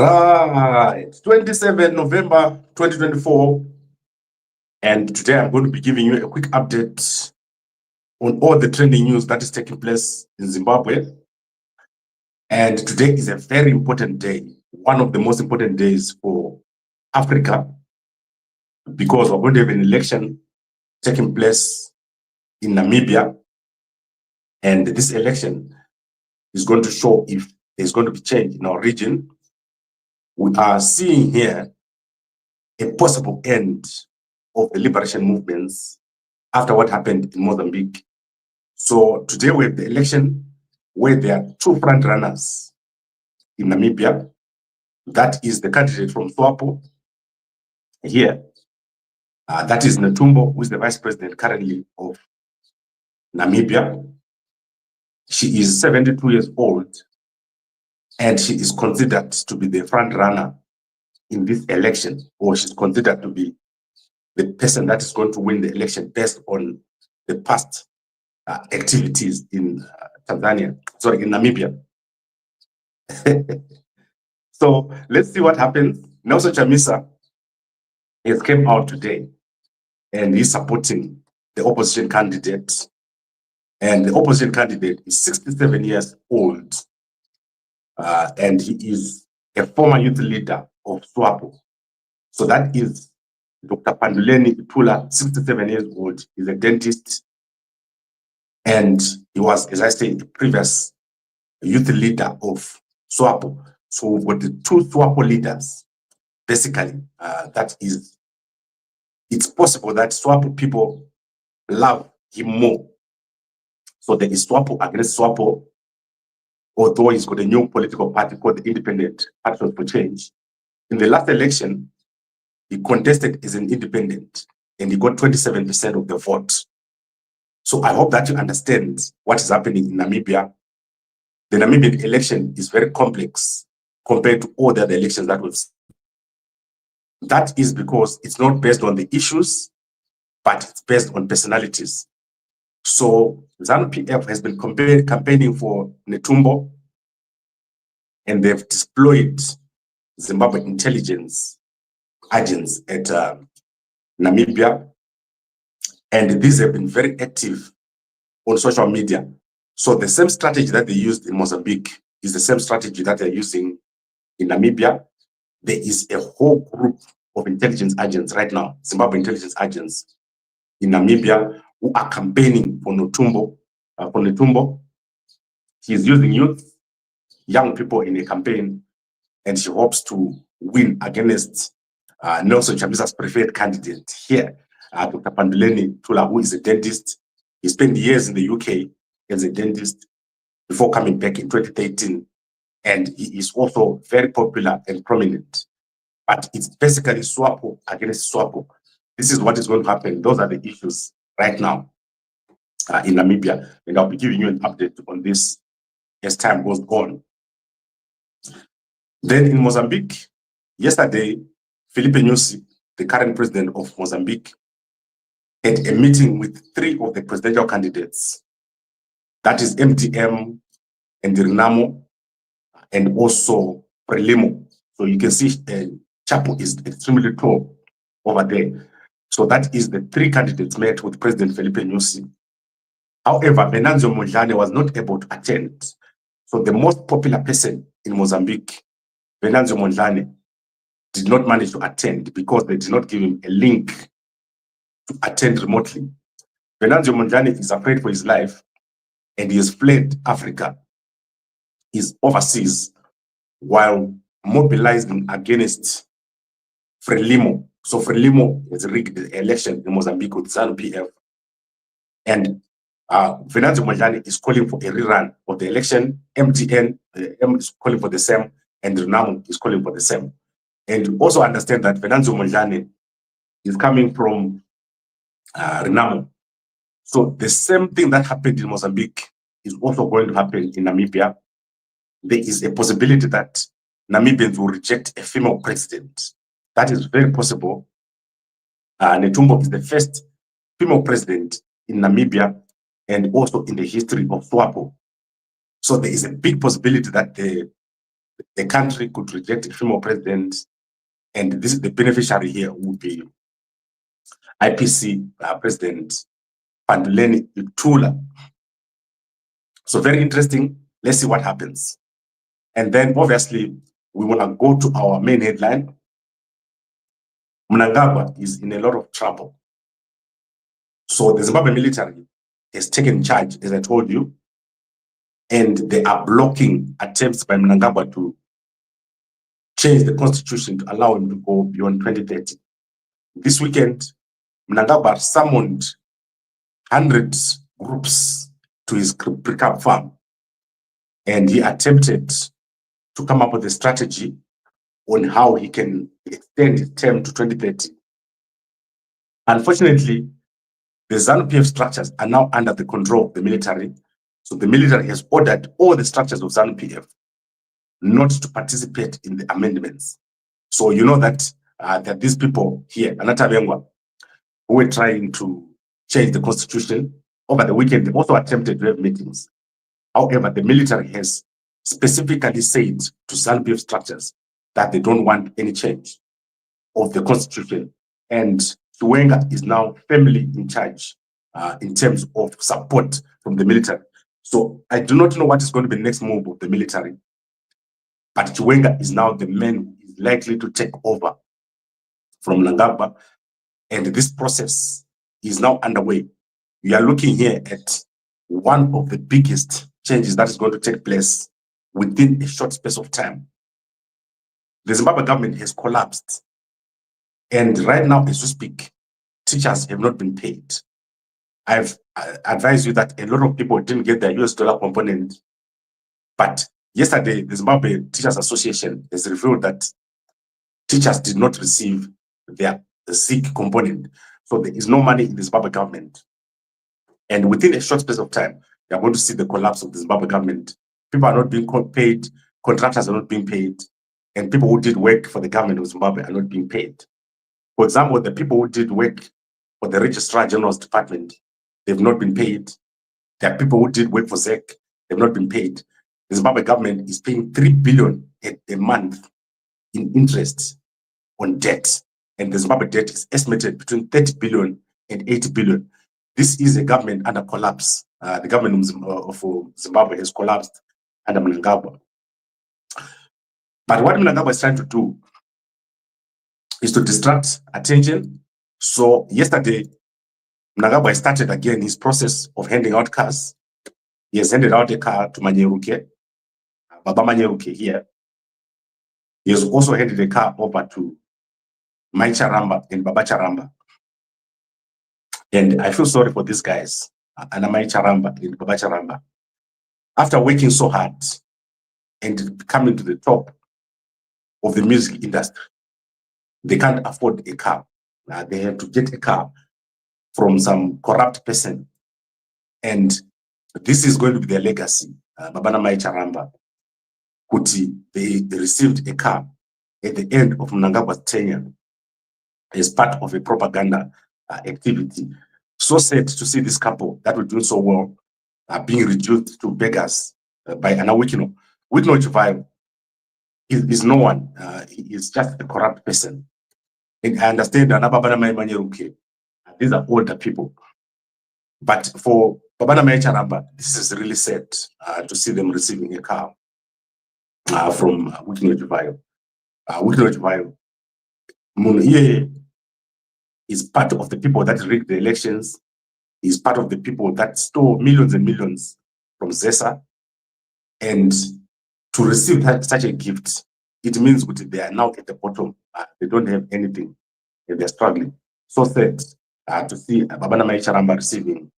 Right, 27 November 2024, and today I'm going to be giving you a quick update on all the trending news that is taking place in Zimbabwe. And today is a very important day, one of the most important days for Africa, because we're going to have an election taking place in Namibia, and this election is going to show if there's going to be change in our region. We are seeing here a possible end of the liberation movements after what happened in Mozambique. So today we have the election where there are two front runners in Namibia. That is the candidate from Swapo here. That is Netumbo, who is the vice president currently of Namibia. She is 72 years old, and she is considered to be the front runner in this election, or she's considered to be the person that is going to win the election based on the past activities in Namibia. So let's see what happens. Nelson Chamisa has came out today and he's supporting the opposition candidate. And the opposition candidate is 67 years old. And he is a former youth leader of Swapo. So that is Dr. Panduleni Ithula, 67 years old, is a dentist. And he was, as I said, the previous youth leader of Swapo. So we've got the two Swapo leaders, basically. That is, it's possible that Swapo people love him more. So there is Swapo against Swapo, although he's got a new political party called the Independent Patriots for Change. In the last election, he contested as an independent and he got 27% of the vote. So I hope that you understand what is happening in Namibia. The Namibian election is very complex compared to all the other elections that we've seen. That is because it's not based on the issues, but it's based on personalities. So ZANU-PF has been campaigning for Netumbo, and they've deployed Zimbabwe intelligence agents at Namibia, and these have been very active on social media. So the same strategy that they used in Mozambique is the same strategy that they're using in Namibia. There is a whole group of intelligence agents right now, Zimbabwe intelligence agents in Namibia, who are campaigning for Netumbo. He is using youth, young people in a campaign, and she hopes to win against Nelson Chamisa's preferred candidate here, Dr. Panduleni Ithula, who is a dentist. He spent years in the UK as a dentist before coming back in 2013, and he is also very popular and prominent. But it's basically Swapo against Swapo. This is what is going to happen. Those are the issues right now in Namibia, and I'll be giving you an update on this as time goes on. Then in Mozambique, yesterday, Filipe Nyusi, the current president of Mozambique, had a meeting with three of the presidential candidates. That is MDM and Renamo, and also Frelimo. So you can see Chapo is extremely tall over there. So that is the three candidates met with President Filipe Nyusi. However, Venancio Mondlane was not able to attend. So the most popular person in Mozambique, Venancio Mondlane, did not manage to attend because they did not give him a link to attend remotely. Venancio Mondlane is afraid for his life and he has fled Africa. He's overseas while mobilizing against Frelimo. So Frelimo has rigged the election in Mozambique with ZANU-PF. And Venancio Mondlane is calling for a rerun of the election. MTN is calling for the same, and Renamo is calling for the same. And also understand that Venancio Mondlane is coming from Renamo. So the same thing that happened in Mozambique is also going to happen in Namibia. There is a possibility that Namibians will reject a female president. That is very possible. Netumbo is the first female president in Namibia and also in the history of Swapo. So there is a big possibility that the the country could reject a female president, and this the beneficiary here would be IPC President Panduleni Ithula. So very interesting. Let's see what happens. And then obviously we want to go to our main headline. Mnangagwa is in a lot of trouble. So the Zimbabwe military has taken charge, as I told you, and they are blocking attempts by Mnangagwa to change the constitution to allow him to go beyond 2030. This weekend, Mnangagwa summoned hundreds of groups to his pre-camp farm, and he attempted to come up with a strategy on how he can extend his term to 2030. Unfortunately, the ZANU-PF structures are now under the control of the military. So the military has ordered all the structures of ZANU-PF not to participate in the amendments. So you know that that these people here, Anatavengwa, who were trying to change the constitution over the weekend, they also attempted to have meetings. However, the military has specifically said to ZANU-PF structures that they don't want any change of the constitution. And Chiwenga is now firmly in charge in terms of support from the military. So I do not know what is going to be the next move of the military, but Chiwenga is now the man who is likely to take over from Mnangagwa, and this process is now underway. We are looking here at one of the biggest changes that is going to take place within a short space of time. The Zimbabwe government has collapsed, and right now, as we speak, teachers have not been paid. I've advised you that a lot of people didn't get their US dollar component, but yesterday, the Zimbabwe Teachers Association has revealed that teachers did not receive their ZIG component. So there is no money in the Zimbabwe government. And within a short space of time, you are going to see the collapse of the Zimbabwe government. People are not being paid, contractors are not being paid, and people who did work for the government of Zimbabwe are not being paid. For example, the people who did work for the Registrar General's Department, they've not been paid. There are people who did work for ZEC, they've not been paid. The Zimbabwe government is paying 3 billion a month in interest on debt. And the Zimbabwe debt is estimated between 30 billion and 80 billion. This is a government under collapse. The government of Zimbabwe has collapsed under Mnangagwa. But what Mnangagwa is trying to do is to distract attention. So yesterday, Mnangagwa started again his process of handing out cars. He has handed out a car to Manyeruke, Baba Manyeruke here. He has also handed a car over to Mai Charamba and Baba Charamba. And I feel sorry for these guys, Anna Mai Charamba and Baba Charamba. After working so hard and coming to the top of the music industry, they can't afford a car. They have to get a car from some corrupt person. And this is going to be their legacy. Babana Mai Charamba, Kuti, they received a car at the end of Mnangagwa's tenure as part of a propaganda activity. So sad to see this couple that were doing so well being reduced to beggars by Anna Wikino. Wikino Chivayo is no one. He is just a corrupt person. And I understand that Babana Mai Manyeruke, these are older people. But for Babana Mai Charamba, this is really sad to see them receiving a car from Wikino Chivayo. Wikino Chivayo is part of the people that rigged the elections, is part of the people that stole millions and millions from ZESA. And to receive such a gift, it means that they are now at the bottom. They don't have anything and they're struggling. So sad to see Babana Mai Charamba receiving